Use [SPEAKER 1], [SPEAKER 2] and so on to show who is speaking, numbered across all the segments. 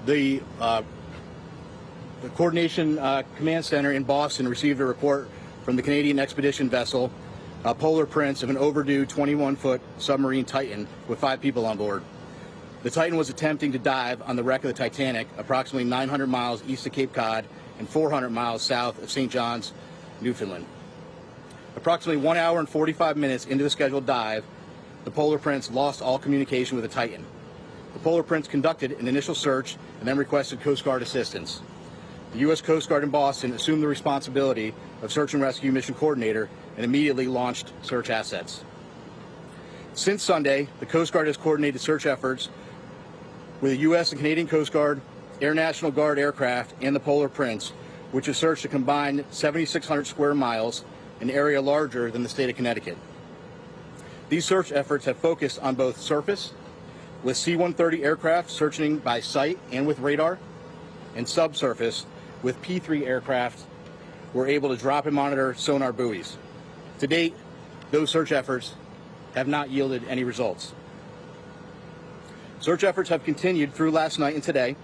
[SPEAKER 1] The Coordination Command Center in Boston received a report from the Canadian expedition vessel Polar Prince of an overdue 21-foot submarine Titan with 5 people on board. The Titan was attempting to dive on the wreck of the Titanic approximately 900 miles east of Cape Cod and 400 miles south of St. John's, Newfoundland. Approximately 1 hour and 45 minutes into the scheduled dive, the Polar Prince lost all communication with the Titan. The Polar Prince conducted an initial search and then requested Coast Guard assistance. The U.S. Coast Guard in Boston assumed the responsibility of search and rescue mission coordinator and immediately launched search assets. Since Sunday, the Coast Guard has coordinated search efforts with the U.S. and Canadian Coast Guard, Air National Guard aircraft, and the Polar Prince, which has searched a combined 7,600 square miles, an area larger than the state of Connecticut. These search efforts have focused on both surface, with C-130 aircraft searching by sight and with radar, and subsurface, with P-3 aircraft were able to drop and monitor sonar buoys. To date, those search efforts have not yielded any results. Search efforts have continued through last night and today.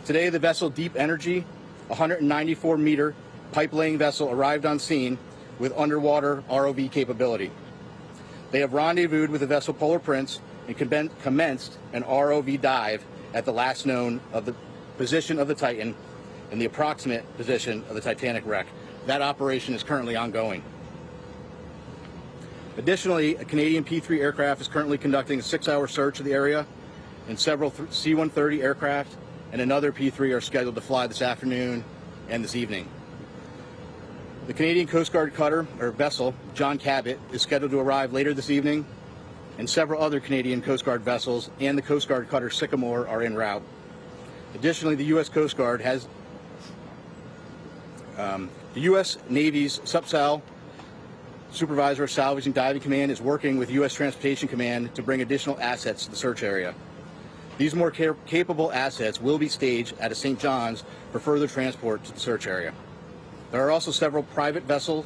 [SPEAKER 1] Today, the vessel Deep Energy, a 194-meter pipe-laying vessel, arrived on scene with underwater ROV capability. They have rendezvoused with the vessel Polar Prince and commenced an ROV dive at the last known of the position of the Titan and the approximate position of the Titanic wreck. That operation is currently ongoing. Additionally, a Canadian P-3 aircraft is currently conducting a 6-hour search of the area, and several C-130 aircraft and another P-3 are scheduled to fly this afternoon and this evening. The Canadian Coast Guard cutter, or vessel, John Cabot, is scheduled to arrive later this evening, and several other Canadian Coast Guard vessels and the Coast Guard cutter Sycamore are en route. Additionally, the U.S. Coast Guard has the U.S. Navy's SUPSAL, Supervisor of Salvage and Diving Command, is working with U.S. Transportation Command to bring additional assets to the search area. These more capable assets will be staged out of St. John's for further transport to the search area. There are also several private vessels,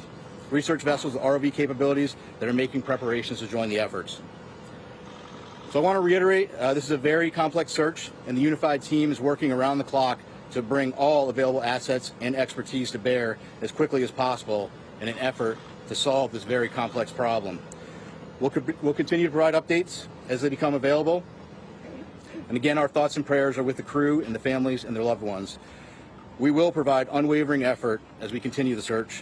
[SPEAKER 1] research vessels with ROV capabilities that are making preparations to join the efforts. So I want to reiterate, this is a very complex search, and the unified team is working around the clock to bring all available assets and expertise to bear as quickly as possible in an effort to solve this very complex problem. We'll continue to provide updates as they become available. And again, our thoughts and prayers are with the crew and the families and their loved ones. We will provide unwavering effort as we continue the search.